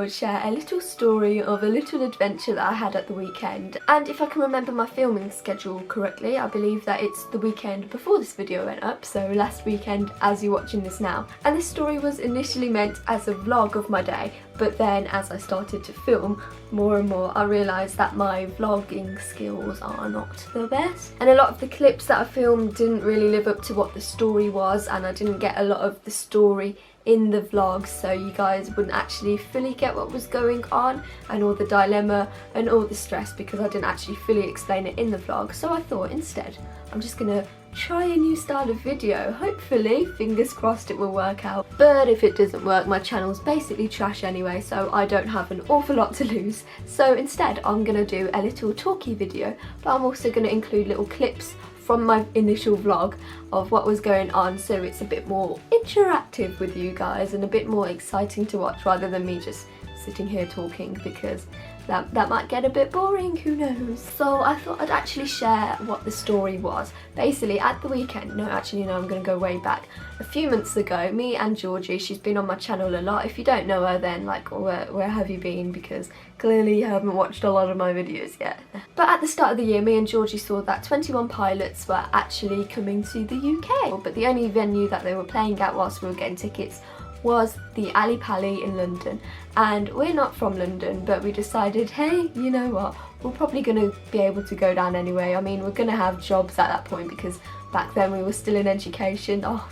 would share a little story of a little adventure that I had at the weekend. And if I can remember my filming schedule correctly, I believe that it's the weekend before this video went up, so last weekend as you're watching this now. And this story was initially meant as a vlog of my day, but then as I started to film more and more, I realised that my vlogging skills are not the best. And a lot of the clips that I filmed didn't really live up to what the story was, and I didn't get a lot of the story in the vlog, so you guys wouldn't actually fully get what was going on and all the dilemma and all the stress, because I didn't actually fully explain it in the vlog. So I thought instead I'm just gonna try a new style of video. Hopefully, fingers crossed, it will work out. But if it doesn't work, my channel's basically trash anyway, so I don't have an awful lot to lose. So instead I'm gonna do a little talky video, but I'm also gonna include little clips from my initial vlog of what was going on, so it's a bit more interactive with you guys and a bit more exciting to watch rather than me just sitting here talking, because that might get a bit boring, who knows. So I thought I'd actually share what the story was. Basically at the weekend, I'm gonna go way back. A few months ago, me and Georgie, she's been on my channel a lot. If you don't know her, then like where have you been, because clearly you haven't watched a lot of my videos yet. But at the start of the year, me and Georgie saw that 21 Pilots were actually coming to the UK, but the only venue that they were playing at whilst we were getting tickets was the Ali Pali in London. And we're not from London, but we decided, hey, you know what, we're probably gonna be able to go down anyway. I mean, we're gonna have jobs at that point, because back then we were still in education. Oh,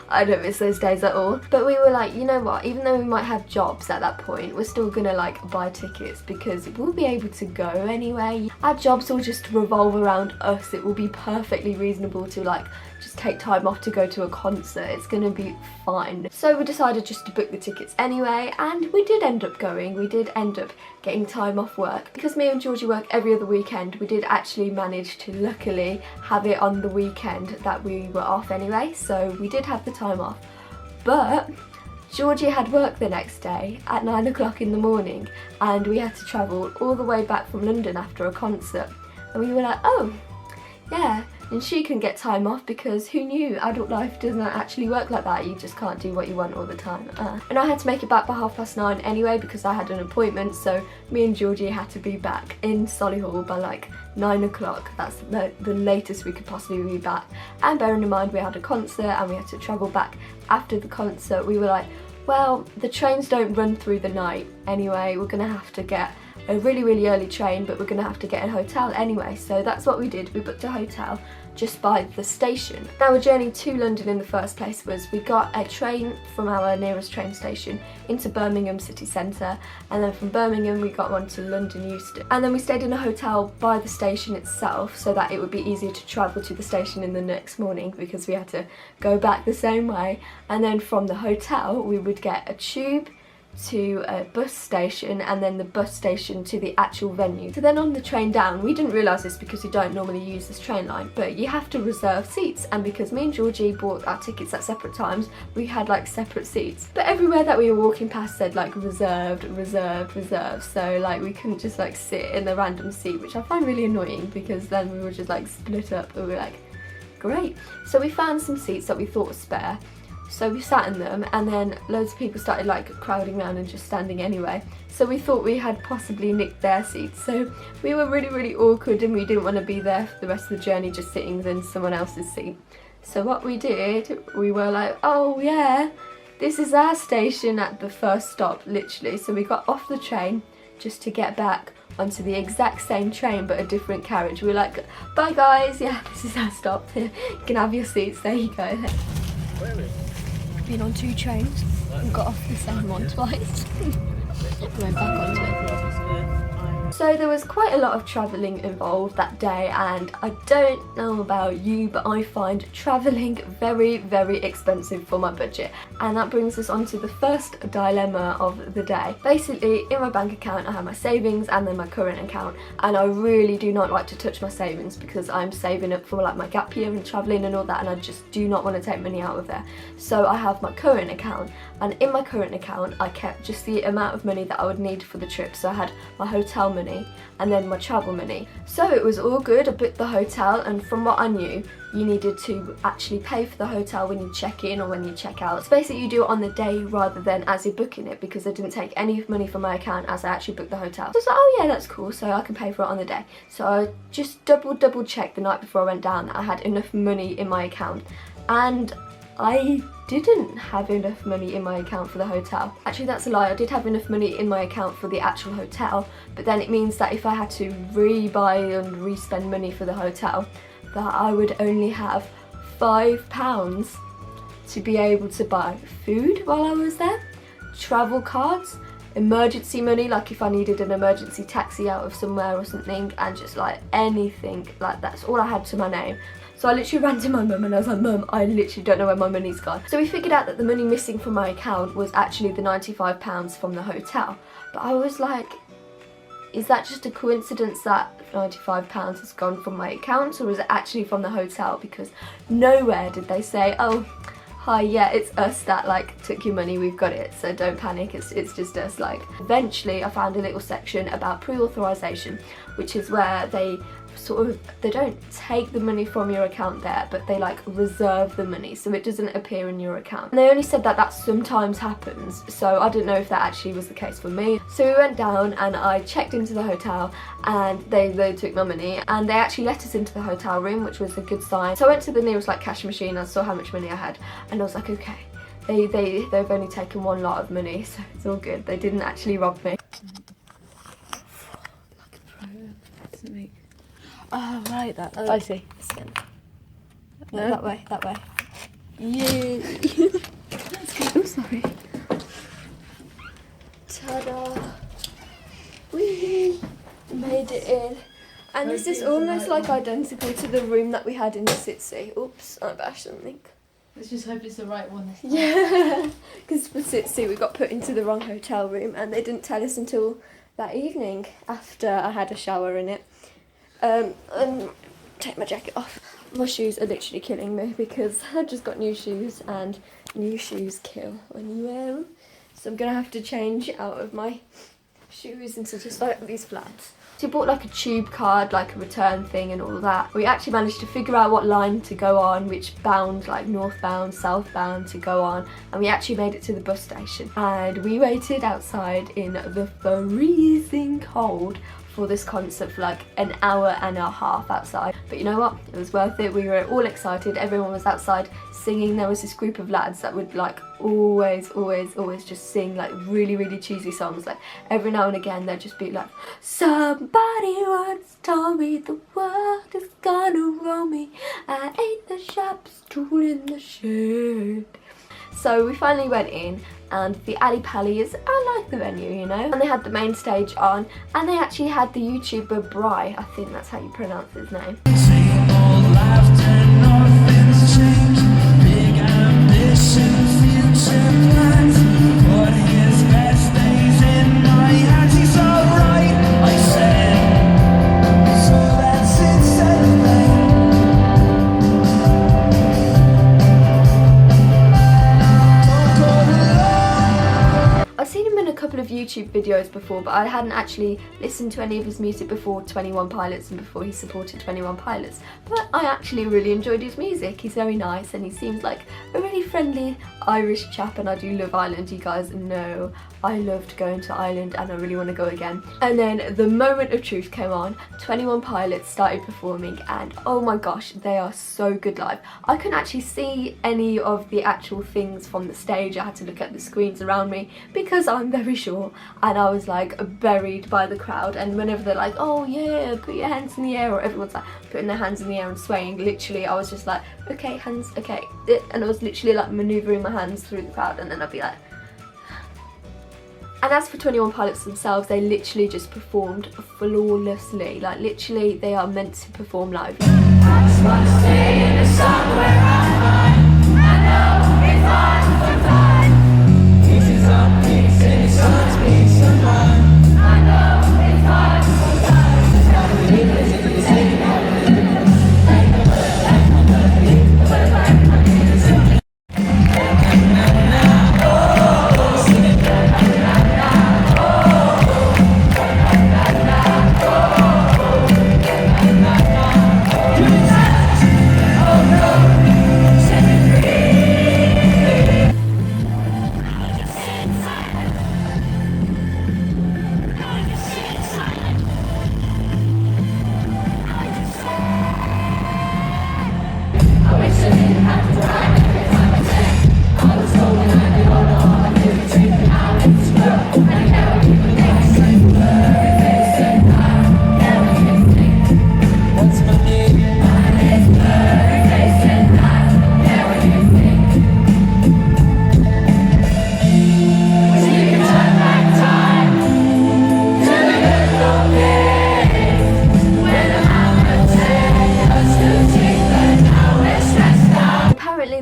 I don't miss those days at all. But we were like, you know what, even though we might have jobs at that point, we're still gonna like buy tickets, because we'll be able to go anyway. Our jobs will just revolve around us. It will be perfectly reasonable to like just take time off to go to a concert. It's gonna be fine. So we decided just to book the tickets anyway, and we did end up going. We did end up getting time off work. Because me and Georgie work every other weekend, we did actually manage to luckily have it on the weekend that we were off anyway, so we did have the time off. But Georgie had work the next day at 9 o'clock in the morning, and we had to travel all the way back from London after a concert. And we were like, oh yeah, and she can get time off, because who knew, adult life doesn't actually work like that. You just can't do what you want all the time. And I had to make it back by 9:30 anyway, because I had an appointment, so me and Georgie had to be back in Solihull by like 9 o'clock. That's the latest we could possibly be back. And bearing in mind we had a concert and we had to travel back after the concert, we were like, well, the trains don't run through the night anyway, we're gonna have to get a really early train, but we're gonna have to get a hotel anyway. So that's what we did. We booked a hotel just by the station. Our journey to London in the first place was, we got a train from our nearest train station into Birmingham city centre, and then from Birmingham we got one to London Euston, and then we stayed in a hotel by the station itself so that it would be easier to travel to the station in the next morning, because we had to go back the same way. And then from the hotel we would get a tube to a bus station, and then the bus station to the actual venue. So then on the train down, we didn't realise this because we don't normally use this train line, but you have to reserve seats, and because me and Georgie bought our tickets at separate times, we had like separate seats. But everywhere that we were walking past said like reserved, reserved, reserved, so like we couldn't just like sit in a random seat, which I find really annoying, because then we were just like split up, and we were like, great. So we found some seats that we thought were spare. So we sat in them, and then loads of people started like crowding around and just standing anyway. So we thought we had possibly nicked their seats. So we were really awkward, and we didn't want to be there for the rest of the journey just sitting in someone else's seat. So what we did, we were like, oh yeah, this is our station at the first stop, literally. So we got off the train just to get back onto the exact same train but a different carriage. We were like, bye guys, yeah, this is our stop. You can have your seats, there you go. Been on 2 trains and got off the same one twice. Went back onto it. So there was quite a lot of travelling involved that day, and I don't know about you, but I find travelling very expensive for my budget. And that brings us on to the first dilemma of the day. Basically, in my bank account I have my savings and then my current account, and I really do not like to touch my savings because I'm saving up for like my gap year and travelling and all that, and I just do not want to take money out of there. So I have my current account, and in my current account I kept just the amount of money that I would need for the trip. So I had my hotel money, money and then my travel money. So it was all good. I booked the hotel, and from what I knew, you needed to actually pay for the hotel when you check in or when you check out. So basically you do it on the day rather than as you're booking it, because I didn't take any money from my account as I actually booked the hotel. So I was like, oh yeah, that's cool, so I can pay for it on the day. So I just double checked the night before I went down that I had enough money in my account, and I didn't have enough money in my account for the hotel. Actually, that's a lie. I did have enough money in my account for the actual hotel, but then it means that if I had to re-buy and re-spend money for the hotel, that I would only have £5 to be able to buy food while I was there, travel cards, emergency money, like if I needed an emergency taxi out of somewhere or something, and just like anything like that's all I had to my name. So I literally ran to my mum and I was like, Mum, I literally don't know where my money's gone. So we figured out that the money missing from my account was actually the £95 from the hotel. But I was like, is that just a coincidence that £95 has gone from my account, or is it actually from the hotel? Because nowhere did they say, oh, hi, yeah, it's us that like took your money, we've got it, so don't panic, it's just us. Like, eventually I found a little section about pre-authorization, which is where they they don't take the money from your account there, but they like reserve the money so it doesn't appear in your account. And they only said that that sometimes happens, so I didn't know if that actually was the case for me. So we went down and I checked into the hotel, and they took my money, and they actually let us into the hotel room, which was a good sign. So I went to the nearest like cash machine, I saw how much money I had, and I was like, okay, they've only taken one lot of money, so it's all good. They didn't actually rob me. Oh, right, that. Oh, I see. No, that way, that way. Yeah. I'm sorry. Ta-da! We made it in. And this is almost like identical to the room that we had in the Sitsi. Oops, I bashed something. Let's just hope it's the right one this time. Yeah, because for Sitsi we got put into the wrong hotel room, and they didn't tell us until that evening after I had a shower in it. And take my jacket off. My shoes are literally killing me because I just got new shoes, and new shoes kill when you wear them. So I'm gonna have to change out of my shoes into just like these flats. So we bought like a tube card, like a return thing and all that. We actually managed to figure out what line to go on, which bound, like northbound, southbound to go on, and we actually made it to the bus station. And we waited outside in the freezing cold for this concert for like an hour and a half outside. But you know what? It was worth it. We were all excited. Everyone was outside singing. There was this group of lads that would like always just sing like really cheesy songs. Like every now and again they'd just be like, somebody once told me the world is gonna roll me. I ain't the sharpest tool in the shed. So we finally went in, and the Ali Pallies, I like the venue, you know. And they had the main stage on, and they actually had the YouTuber Bry, I think that's how you pronounce his name. Of YouTube videos before, but I hadn't actually listened to any of his music before 21 Pilots and before he supported 21 Pilots, but I actually really enjoyed his music. He's very nice and he seems like a really friendly Irish chap, and I do love Ireland. You guys know I loved going to Ireland and I really want to go again. And then the moment of truth came on. 21 Pilots started performing, and oh my gosh, they are so good live. I couldn't actually see any of the actual things from the stage. I had to look at the screens around me because I'm very short, and I was like buried by the crowd. And whenever they're like, oh yeah, put your hands in the air, or everyone's like putting their hands in the air and swaying, literally I was just like, okay, hands, okay, and I was literally like maneuvering my hands through the crowd, and then I'd be like. And as for 21 Pilots themselves, they literally just performed flawlessly. Like literally they are meant to perform live.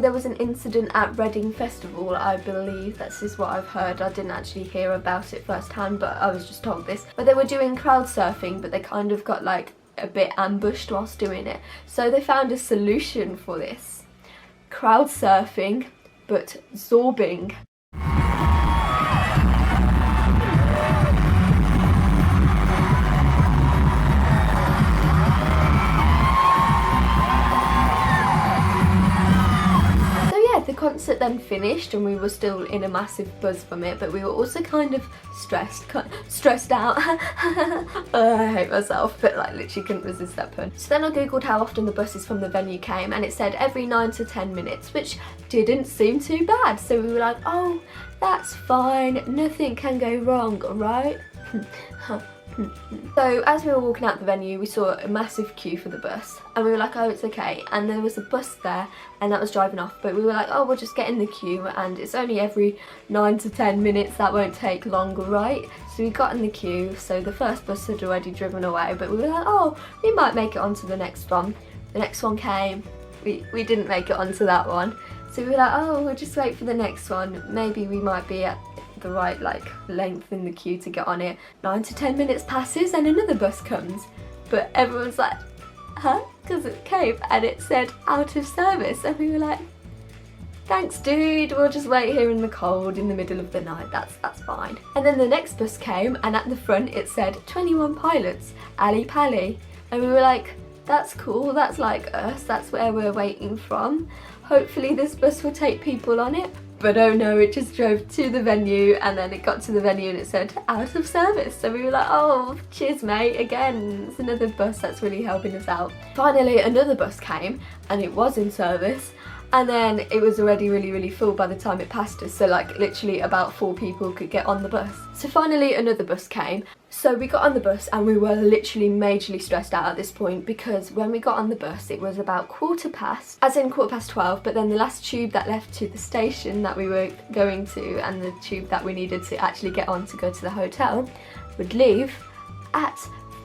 there was an incident at Reading Festival, I believe. This is what I've heard. I didn't actually hear about it firsthand, but I was just told this. But they were doing crowd surfing, but they kind of got like a bit ambushed whilst doing it. So they found a solution for this. Crowd surfing, but zorbing. The concert then finished and we were still in a massive buzz from it, but we were also kind of stressed out. I hate myself, but like literally couldn't resist that pun. So then I googled how often the buses from the venue came, and it said every 9 to 10 minutes, which didn't seem too bad. So we were like, oh, that's fine, nothing can go wrong, right? So as we were walking out the venue, we saw a massive queue for the bus, and we were like, oh, it's okay. And there was a bus there and that was driving off, but we were like, oh, we'll just get in the queue, and it's only every 9 to 10 minutes, that won't take long, right? So we got in the queue. So the first bus had already driven away, but we were like, oh, we might make it onto the next one. The next one came, we didn't make it onto that one. So we were like, oh, we'll just wait for the next one, maybe we might be at the right like length in the queue to get on it. 9 to 10 minutes passes and another bus comes, but everyone's like, huh? Because it came and it said out of service, and we were like, thanks dude, we'll just wait here in the cold in the middle of the night, that's fine. And then the next bus came, and at the front it said 21 pilots, Ali Pali, and we were like, that's cool, that's like us, that's where we're waiting from. Hopefully this bus will take people on it. But oh no, it just drove to the venue, and then it got to the venue and it said out of service. So we were like, oh, cheers mate, again, it's another bus that's really helping us out. Finally another bus came and it was in service, and then it was already really full by the time it passed us, so like literally about 4 people could get on the bus. So finally another bus came. So we got on the bus and we were literally majorly stressed out at this point, because when we got on the bus it was about 12:15, but then the last tube that left to the station that we were going to, and the tube that we needed to actually get on to go to the hotel, would leave at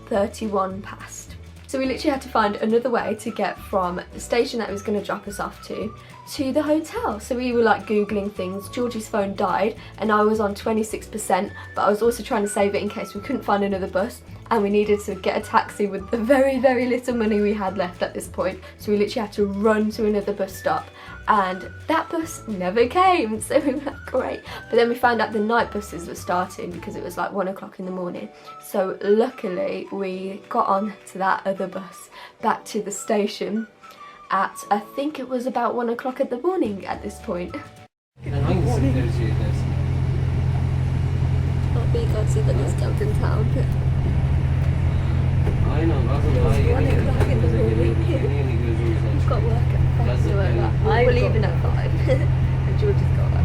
31 past. So we literally had to find another way to get from the station that it was going to drop us off to the hotel. So we were like googling things. Georgie's phone died and I was on 26%, but I was also trying to save it in case we couldn't find another bus and we needed to get a taxi with the very little money we had left at this point. So we literally had to run to another bus stop, and that bus never came, so we were like, great. But then we found out the night buses were starting because it was like 1 o'clock in the morning. So luckily we got on to that other bus back to the station at, I think it was about 1 o'clock in the morning at this point. Hopefully you can't see the discount in town, but it was 1 o'clock in the morning. We've got work at 5, so we're leaving at 5 and George has got work.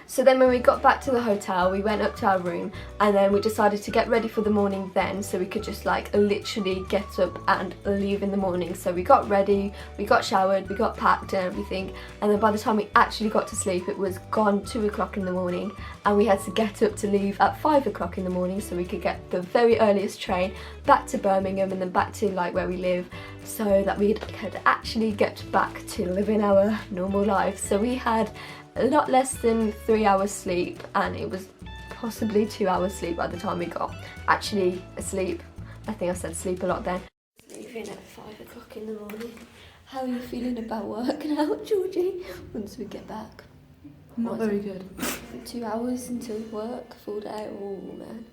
So then when we got back to the hotel, we went up to our room and then we decided to get ready for the morning then, so we could just like literally get up and leave in the morning. So we got ready, we got showered, we got packed and everything, and then by the time we actually got to sleep it was gone 2 o'clock in the morning, and we had to get up to leave at 5 o'clock in the morning so we could get the very earliest train back to Birmingham and then back to like where we live, so that we could actually get back to living our normal lives. So we had a lot less than 3 hours sleep, and it was possibly 2 hours sleep by the time we got actually asleep. I think I said sleep a lot then. Leaving at 5 o'clock in the morning. How are you feeling about work now, Georgie, once we get back? Not very good. 2 hours until work, full day, oh man.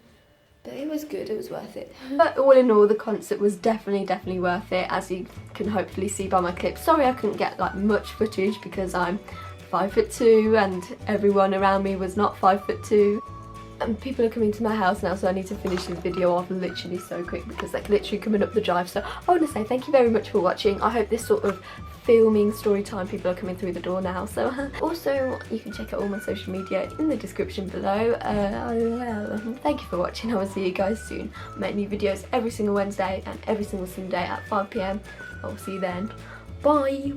But it was good, it was worth it. But all in all, the concert was definitely worth it, as you can hopefully see by my clip. Sorry I couldn't get like much footage because I'm 5'2" and everyone around me was not 5'2". And people are coming to my house now, so I need to finish this video off literally so quick because they're literally coming up the drive. So I want to say thank you very much for watching. I hope this sort of filming story time, people are coming through the door now. So also you can check out all my social media in the description below. Thank you for watching. I will see you guys soon. I make new videos every single Wednesday and every single Sunday at 5 PM. I will see you then. Bye.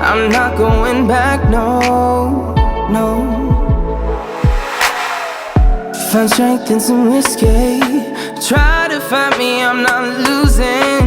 I'm not going back, no. Find strength in some escape. Try to find me, I'm not losing.